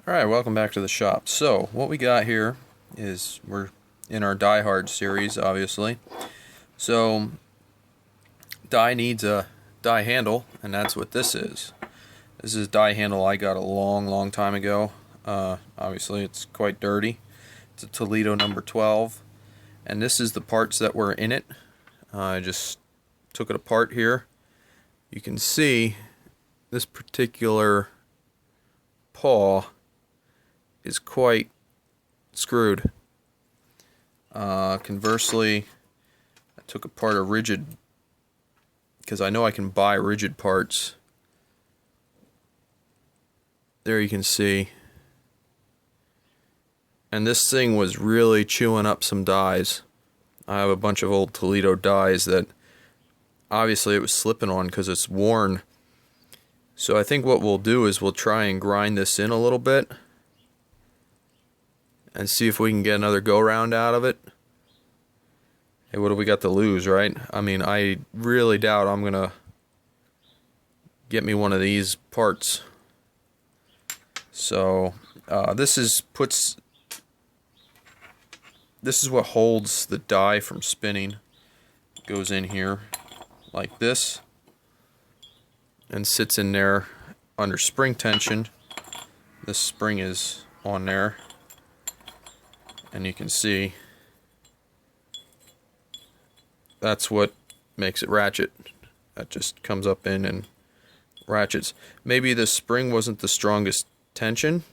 Alright, welcome back to the shop. So, what we got here is, we're in our Die Hard series, obviously. So, die needs a die handle, and that's what this is. This is a die handle I got a long time ago. Obviously, it's quite dirty. It's a Toledo number 12. And this is the parts that were in it. I just took it apart here. You can see this particular paw is quite screwed. Conversely, I took apart a rigid, because I know I can buy rigid parts. There you can see. And this thing was really chewing up some dies. I have a bunch of old Toledo dies that obviously it was slipping on because it's worn. So I think what we'll do is we'll try and grind this in a little bit and see if we can get another go-round out of it. Hey, what do we got to lose, right? I mean, I really doubt I'm gonna get me one of these parts. So this is what holds the die from spinning. It goes in here like this and sits in there under spring tension. This spring is on there, and you can see that's what makes it ratchet. That just comes up in and ratchets. Maybe the spring wasn't the strongest tension,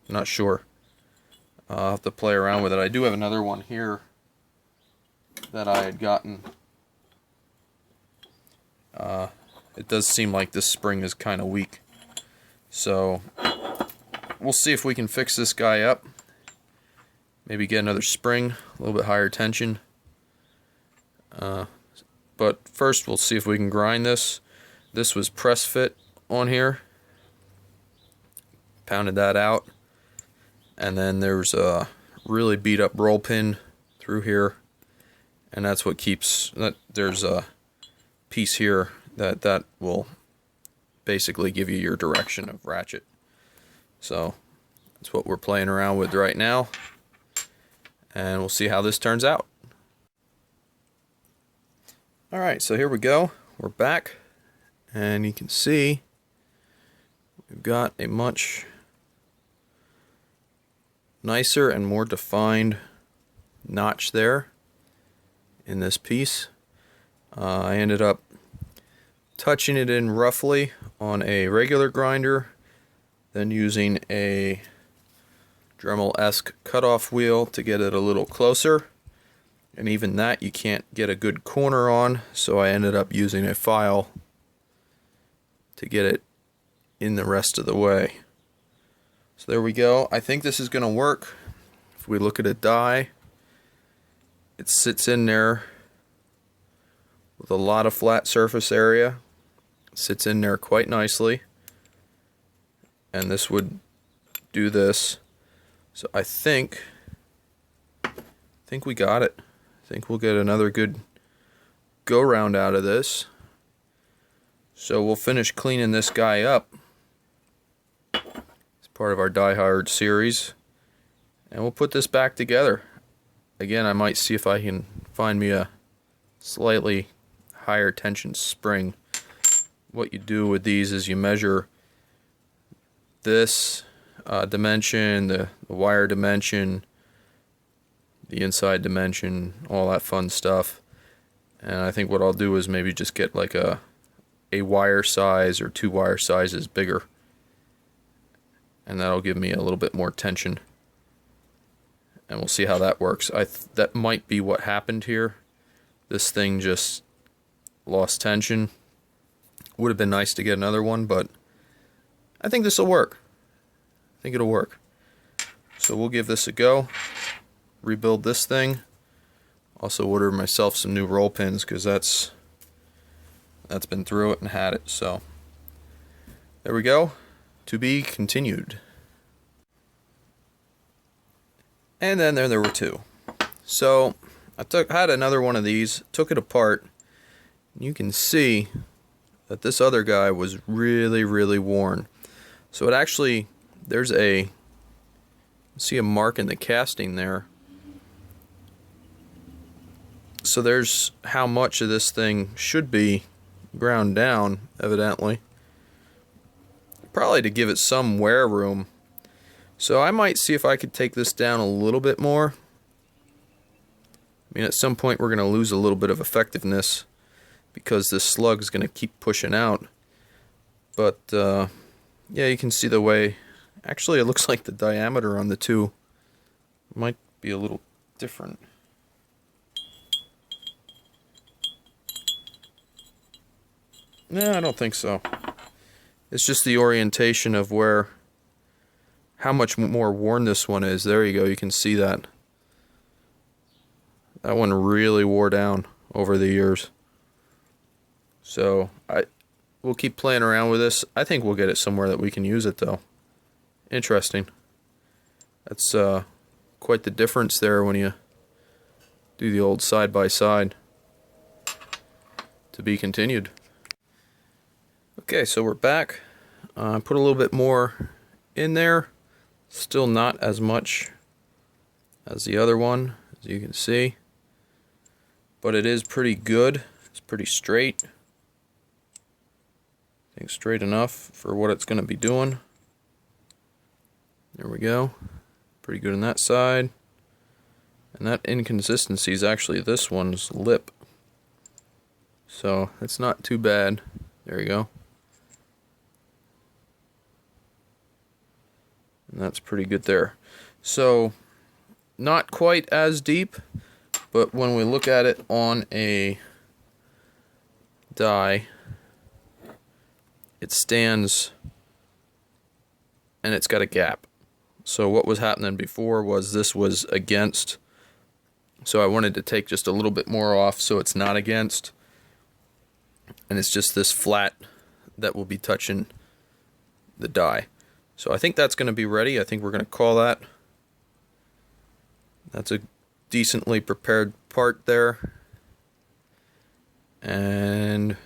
not sure. I'll have to play around with it. I do have another one here that I had gotten. It does seem like this spring is kind of weak. So we'll see if we can fix this guy up. Maybe get another spring, a little bit higher tension. But first we'll see if we can grind this. This was press fit on here. Pounded that out. And then there's a really beat up roll pin through here. And that's what keeps that. There's a piece here that will basically give you your direction of ratchet. So that's what we're playing around with right now. And we'll see how this turns out. Alright, so here we go. We're back. And you can see we've got a much nicer and more defined notch there in this piece. I ended up touching it in roughly on a regular grinder, then using a Dremel-esque cutoff wheel to get it a little closer, and even that you can't get a good corner on, so I ended up using a file to get it in the rest of the way. So there we go. I think this is going to work. If we look at a die, it sits in there with a lot of flat surface area. It sits in there quite nicely. And this would do this. So I think we got it. I think we'll get another good go round out of this. So we'll finish cleaning this guy up. It's part of our Die Hard series. And we'll put this back together. Again, I might see if I can find me a slightly higher tension spring. What you do with these is you measure this dimension, the wire dimension, the inside dimension, all that fun stuff. And I think what I'll do is maybe just get like a wire size or 2 wire sizes bigger. And that'll give me a little bit more tension. And we'll see how that works. That might be what happened here. This thing just lost tension. Would have been nice to get another one, but I think this will work. I think it'll work. So we'll give this a go. Rebuild this thing. Also order myself some new roll pins because that's been through it and had it. So there we go. To be continued. And then there were 2. So I had another one of these, took it apart. You can see that this other guy was really worn. So it actually, there's a See a mark in the casting there. So there's how much of this thing should be ground down, evidently. Probably to give it some wear room. So I might see if I could take this down a little bit more. I mean, at some point we're going to lose a little bit of effectiveness because this slug is going to keep pushing out. But, yeah, you can see the way. Actually, it looks like the diameter on the two might be a little different. No, I don't think so. It's just the orientation of how much more worn this one is. There you go, you can see that. That one really wore down over the years. So we'll keep playing around with this. I think we'll get it somewhere that we can use it though. Interesting. That's quite the difference there when you do the old side by side. To be continued. Okay, so we're back. Put a little bit more in there. Still not as much as the other one, as you can see. But it is pretty good. It's pretty straight. I think straight enough for what it's going to be doing. There we go. Pretty good on that side. And that inconsistency is actually this one's lip. So it's not too bad. There you go. And that's pretty good there. So not quite as deep, but when we look at it on a die, it stands and it's got a gap. So what was happening before was this was against, so I wanted to take just a little bit more off so it's not against, and it's just this flat that will be touching the die. So I think that's going to be ready. I think we're going to call that. That's a decently prepared part there. And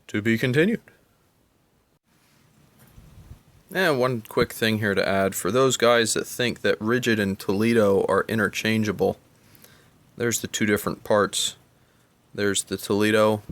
to be continued. And one quick thing here to add. For those guys that think that rigid and Toledo are interchangeable, there's the two different parts. There's the Toledo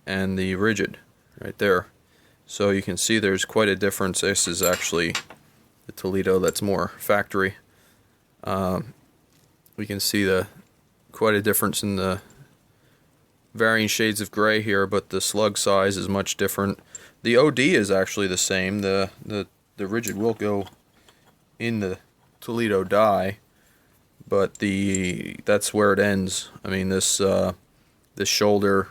and the rigid right there. So you can see there's quite a difference. This is actually the Toledo that's more factory. We can see quite a difference in the varying shades of gray here, but the slug size is much different. The OD is actually the same. The rigid will go in the Toledo die, but that's where it ends. I mean, this shoulder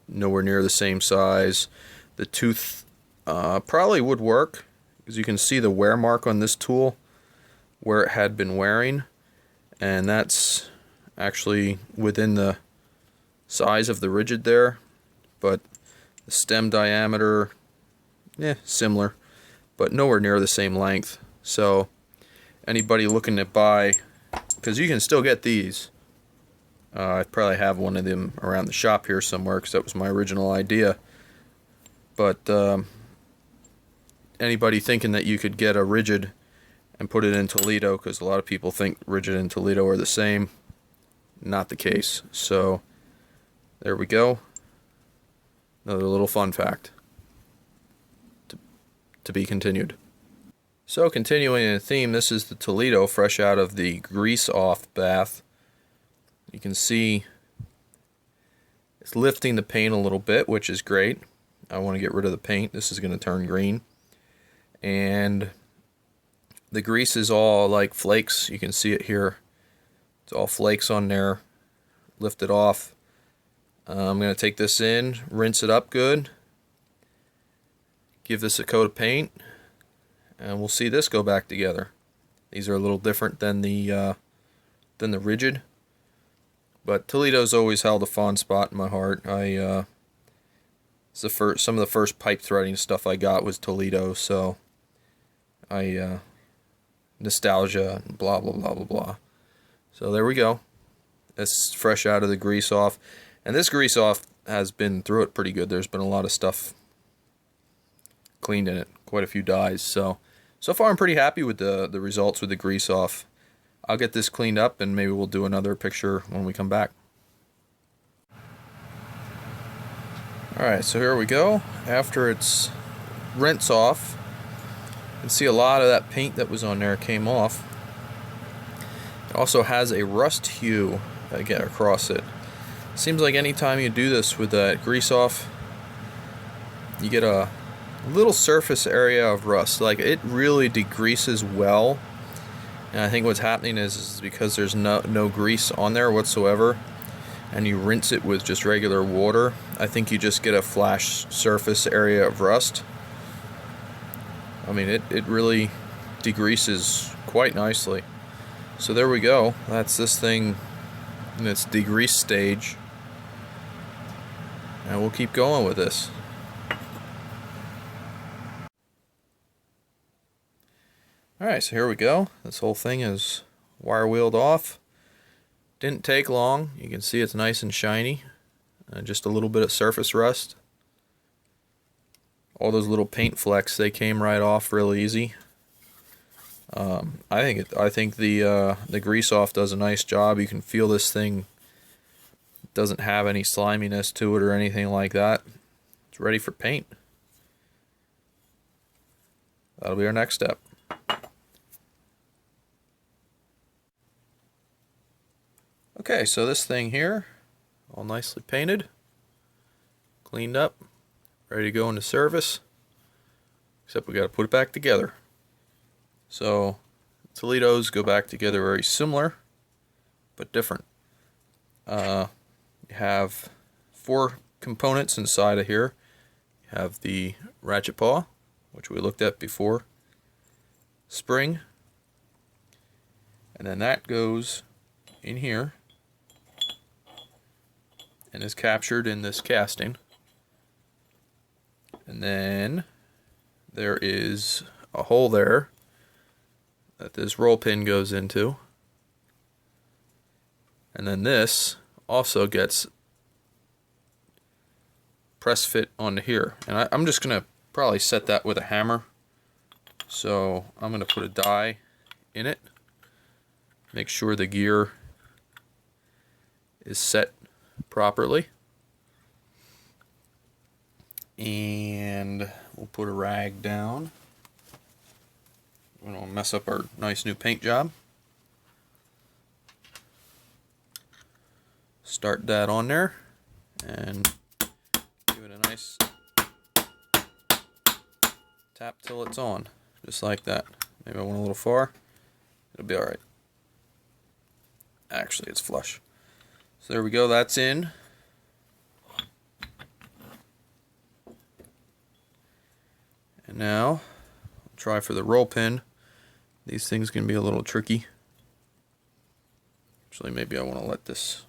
nowhere near the same size. The tooth probably would work, because you can see the wear mark on this tool where it had been wearing, and that's actually within the size of the rigid there, but the stem diameter, similar, but nowhere near the same length. So anybody looking to buy, because you can still get these, I probably have one of them around the shop here somewhere, because that was my original idea, but anybody thinking that you could get a rigid and put it in Toledo, because a lot of people think rigid and Toledo are the same, not the case. So there we go. Another little fun fact. To be continued. So continuing in the theme, this is the Toledo fresh out of the grease off bath. You can see it's lifting the paint a little bit, which is great. I want to get rid of the paint. This is going to turn green. And the grease is all like flakes. You can see it here. It's all flakes on there. Lift it off. I'm going to take this in, rinse it up good, give this a coat of paint, and we'll see this go back together. These are a little different than the rigid, but Toledo's always held a fond spot in my heart. It's some of the first pipe threading stuff I got was Toledo, so nostalgia and blah blah blah blah blah. So there we go. It's fresh out of the grease off. And this grease off has been through it pretty good. There's been a lot of stuff cleaned in it, quite a few dyes. So So far I'm pretty happy with the results with the grease off. I'll get this cleaned up and maybe we'll do another picture when we come back. Alright, so here we go. After it's rinse off, you can see a lot of that paint that was on there came off. It also has a rust hue again across it. Seems like anytime you do this with that grease off, you get a little surface area of rust. Like, it really degreases well. And I think what's happening is because there's no grease on there whatsoever, and you rinse it with just regular water, I think you just get a flash surface area of rust. I mean, it really degreases quite nicely. So there we go. That's this thing in its degrease stage. And we'll keep going with this. Alright, so here we go. This whole thing is wire wheeled off. Didn't take long. You can see it's nice and shiny. Just a little bit of surface rust. All those little paint flecks, they came right off real easy. I think the grease off does a nice job. You can feel this thing doesn't have any sliminess to it or anything like that. It's ready for paint. That'll be our next step. Okay, so this thing here, all nicely painted, cleaned up, ready to go into service, except we got to put it back together. So Toledo's go back together very similar, but different. You have 4 components inside of here. You have the ratchet paw, which we looked at before, spring, and then that goes in here and is captured in this casting. And then there is a hole there that this roll pin goes into. And then this also gets press fit onto here. And I'm just going to probably set that with a hammer. So I'm going to put a die in it. Make sure the gear is set properly. And we'll put a rag down. We don't mess up our nice new paint job. Start that on there and give it a nice tap till it's on, just like that. Maybe I went a little far. It'll be alright. Actually, it's flush. So there we go, that's in. And now, I'll try for the roll pin. These things can be a little tricky. Actually, maybe I want to let this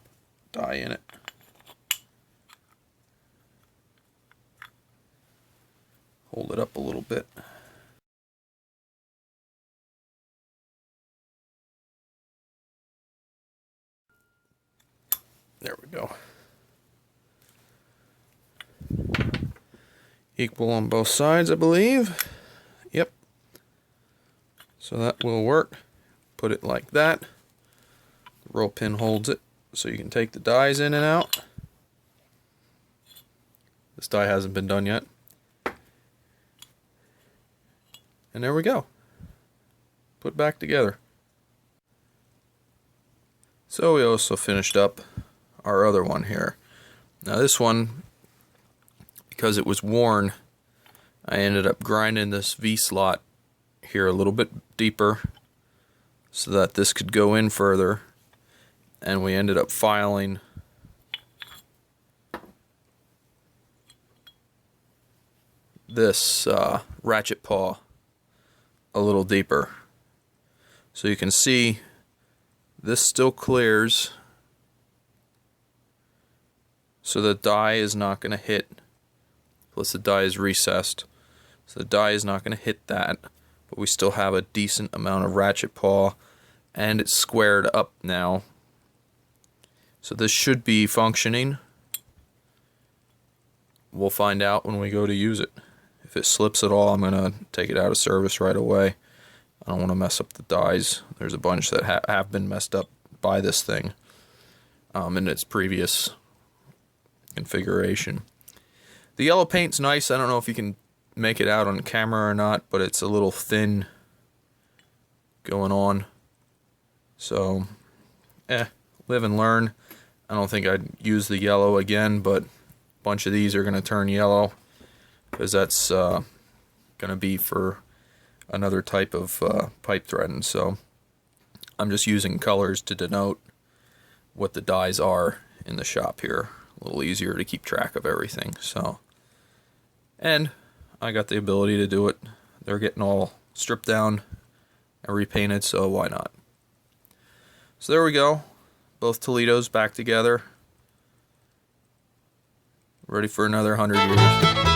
die in it. Hold it up a little bit. There we go. Equal on both sides, I believe. Yep. So that will work. Put it like that. The roll pin holds it, so you can take the dies in and out. This die hasn't been done yet. And there we go. Put back together. So we also finished up our other one here. Now this one, because it was worn, I ended up grinding this V-slot here a little bit deeper so that this could go in further, and we ended up filing this ratchet paw a little deeper. So you can see this still clears, so the die is not going to hit, plus the die is recessed, so the die is not going to hit that, but we still have a decent amount of ratchet paw, and it's squared up now. So this should be functioning. We'll find out when we go to use it, if it slips at all, I'm going to take it out of service right away. I don't want to mess up the dies. There's a bunch that have been messed up by this thing in its previous configuration. The yellow paint's nice. I don't know if you can make it out on camera or not, but it's a little thin going on. So, live and learn. I don't think I'd use the yellow again, but a bunch of these are going to turn yellow because that's going to be for another type of pipe threading. So I'm just using colors to denote what the dies are in the shop here. A little easier to keep track of everything. So, and I got the ability to do it. They're getting all stripped down and repainted, so why not? So there we go. Both Toledos back together. Ready for another 100 years.